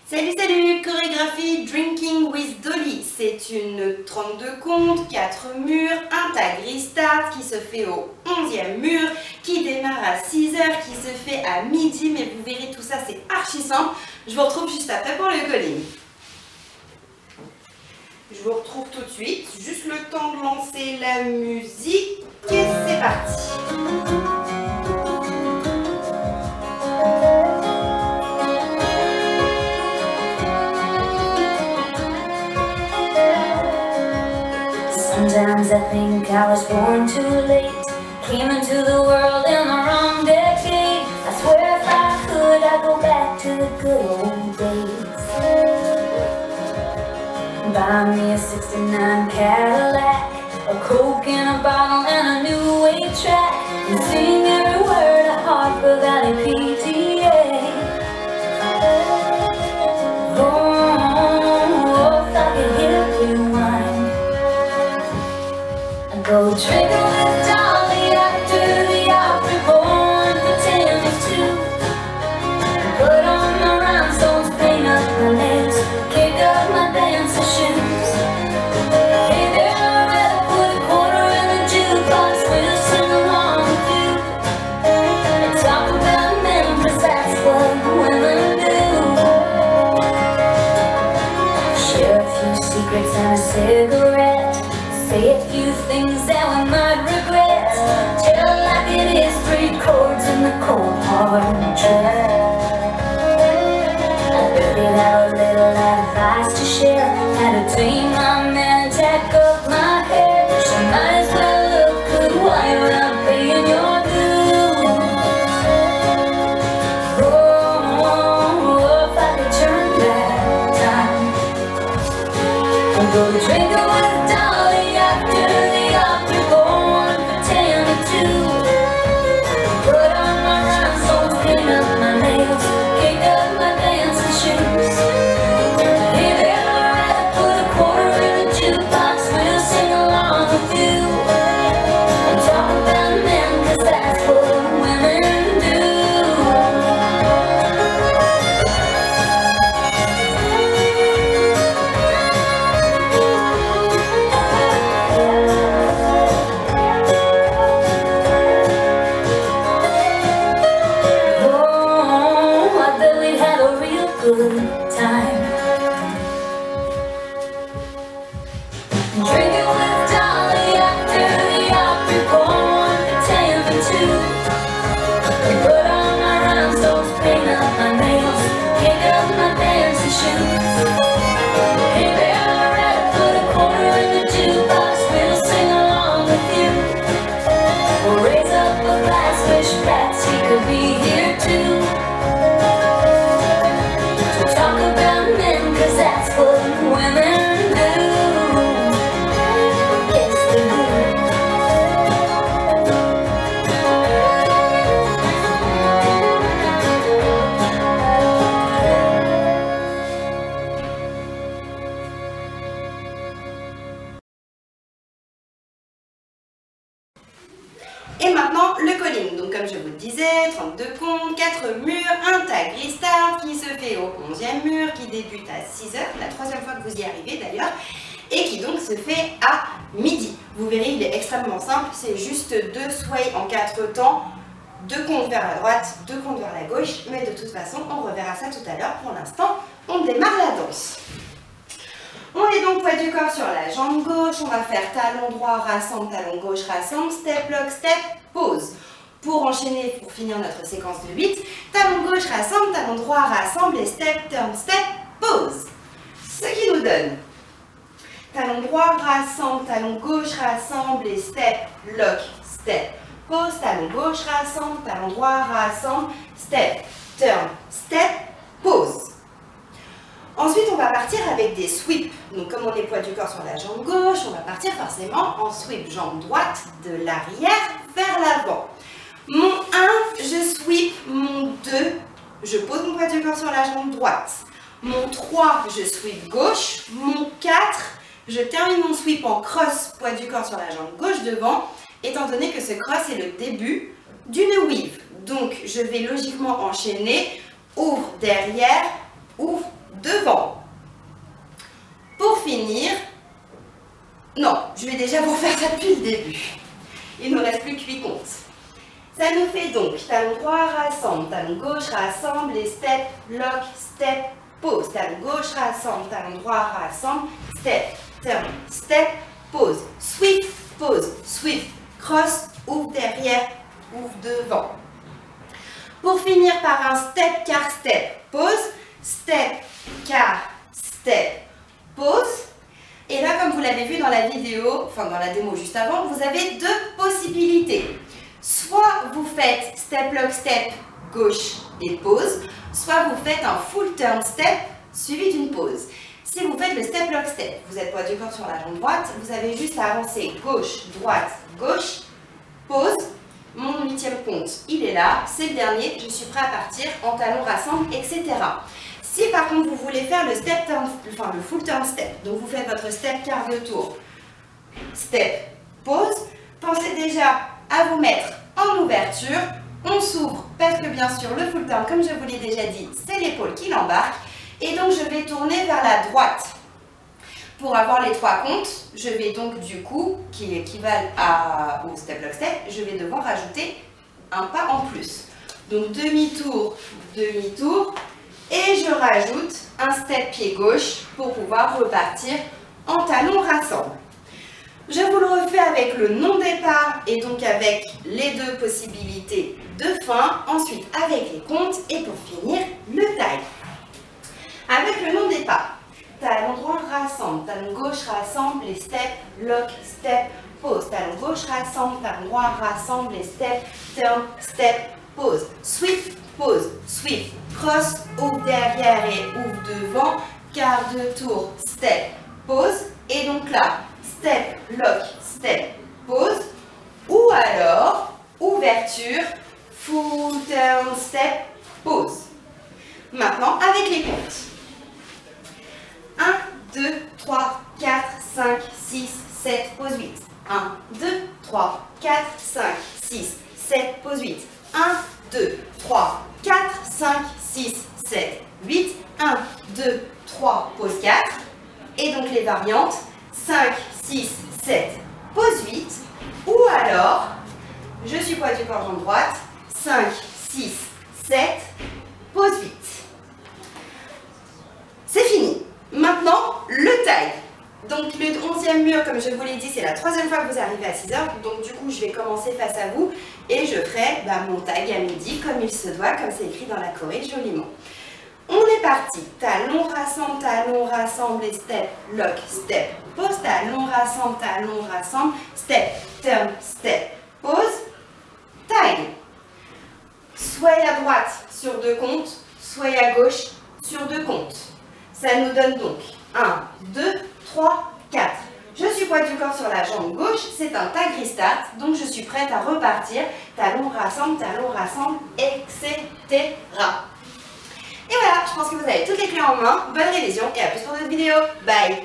Salut, salut! Chorégraphie Drinking with Dolly. C'est une 32 comptes, 4 murs, un tag restart qui se fait au 11e mur, qui démarre à 6h, qui se fait à midi, mais vous verrez tout ça, c'est archi simple. Je vous retrouve juste après pour le calling. Je vous retrouve tout de suite, juste le temps de lancer la musique et c'est parti! Sometimes I think I was born too late, came into the world in the wrong decade. I swear if I could, I'd go back to the good old days. Buy me a '69 Cadillac, a Coke in a bottle and a new wave track, and sing every word of Hartford Valley PTA. Oh, if I could hit rewind, go drinking with Dolly after the opera, born pretending to put on my rhinestones, paint up my nails, kick up my dancing shoes. Hey there, Loretta, put a quarter in the jukebox, we'll sing along with you and talk about men, 'cause that's what women do. Share a few secrets and a cigarette, say a few things that we might regret. Tell it like it is, 3 chords in the cold hard track. I really had a little advice to share, how to tame my man and tack up my hair. She might as well look good while you're out paying your dues. Oh, if I could turn back time and go drinking with Dolly after the opera, born pretending to put on my rhinestones, paint up my nails, kick up my dancing shoes. Hey there, Loretta, put a quarter in the jukebox, we'll sing along with you and talk about men, 'cause that's what women do. Good time drinking with Dolly after the opera, born pretending to put on my rhinestones, paint up my nails, kick up my dancing shoes. Hey there, Loretta, put a quarter in the jukebox, we'll sing along with you. We'll raise up a glass, wish Patsy could be here too. Talk about men, 'cause that's what women do. Yes, they do. Et maintenant le calling. Donc comme je vous le disais, 32 comptes, 4 murs, un tag restart qui se fait au 11e mur, qui débute à 6h, la 3e fois que vous y arrivez d'ailleurs, et qui donc se fait à midi. Vous verrez, il est extrêmement simple, c'est juste 2 sway en 4 temps, 2 comptes vers la droite, 2 comptes vers la gauche, mais de toute façon on reverra ça tout à l'heure. Pour l'instant, on démarre la danse. On est donc poids du corps sur la jambe gauche, on va faire talon droit, rassemble, talon gauche, rassemble, step, lock, step, pause. Pour enchaîner, pour finir notre séquence de 8, talon gauche, rassemble, talon droit, rassemble et step, turn, step, pause. Ce qui nous donne talon droit, rassemble, talon gauche, rassemble et step, lock, step, pause, talon gauche, rassemble, talon droit, rassemble, step, turn, step, pause. Ensuite, on va partir avec des sweeps. Donc, comme on est poids du corps sur la jambe gauche, on va partir forcément en sweep jambe droite de l'arrière vers l'avant. Mon 1, je sweep. Mon 2, je pose mon poids du corps sur la jambe droite. Mon 3, je sweep gauche. Mon 4, je termine mon sweep en cross, poids du corps sur la jambe gauche devant, étant donné que ce cross est le début d'une weave. Donc, je vais logiquement enchaîner, ouvre derrière, ouvre devant. Pour finir, non, je vais déjà vous faire ça depuis le début. Il ne nous reste plus que 8 comptes. Ça nous fait donc talon droit, rassemble, talon gauche, rassemble et step, lock, step, pause. Talon gauche, rassemble, talon droit, rassemble, step, turn, step, pause. Sweep, pause, sweep, cross, ouvre derrière, ouvre devant. Pour finir par un step, car, step, pause, step, car, step, pause. Et là, comme vous l'avez vu dans la vidéo, enfin dans la démo juste avant, vous avez deux possibilités. Soit vous faites step, lock, step, gauche et pause, soit vous faites un full turn step suivi d'une pause. Si vous faites le step, lock, step, vous êtes poids du corps sur la jambe droite, vous avez juste à avancer gauche, droite, gauche, pause. Mon 8e compte, il est là, c'est le dernier, je suis prêt à partir en talon rassemble, etc. Si par contre vous voulez faire le step turn, enfin le full turn step, donc vous faites votre step quart de tour, step, pause, pensez déjà à vous mettre en ouverture, on s'ouvre parce que bien sûr le full turn, comme je vous l'ai déjà dit, c'est l'épaule qui l'embarque, et donc je vais tourner vers la droite. Pour avoir les 3 comptes, je vais donc du coup, qui équivalent au step, lock, step, je vais devoir rajouter un pas en plus. Donc demi-tour, demi-tour, et je rajoute un step pied gauche pour pouvoir repartir en talon rassemble. Je vous le refais avec le non-départ et donc avec les deux possibilités de fin, ensuite avec les comptes et pour finir le taille. Avec le non-départ, talon droit rassemble, talon gauche rassemble, les step, lock, step, pause. Talon gauche rassemble, talon droit rassemble, les step, turn, step, pause. Sweep, pause, sweep, cross, ouvre derrière et ouvre devant, quart de tour, step, pause. Et donc là, step, lock, step, pause. Ou alors, ouverture, full turn, step, pause. Maintenant, avec les comptes. 1, 2, 3, 4, 5, 6, 7, pause 8. 1, 2, 3, 4, 5, 6, 7, pause 8. 1, 2, 3, 4, 5, 6, 7, 8. 1, 2, 3, pause 4. Et donc les variantes, 5, 6, 7, pause 8. Ou alors, je suis poids du corps jambe droite, 5, 6, 7, pause 8. C'est fini. Maintenant, le taille. Donc le 11e mur, comme je vous l'ai dit, c'est la 3e fois que vous arrivez à 6h. Donc du coup, je vais commencer face à vous et je ferai mon tag à midi comme il se doit, comme c'est écrit dans la choré joliment. On est parti. Talon rassemble et step, lock, step, pause. Talon rassemble, step, turn, step, pause, taille. Soyez à droite sur 2 comptes, soyez à gauche sur 2 comptes. Ça nous donne donc 1, 2, 3, 4. Je suis poids du corps sur la jambe gauche, c'est un tag restart, donc je suis prête à repartir. Talon rassemble, etc. Et voilà, je pense que vous avez toutes les clés en main. Bonne révision et à plus pour d'autres vidéos. Bye!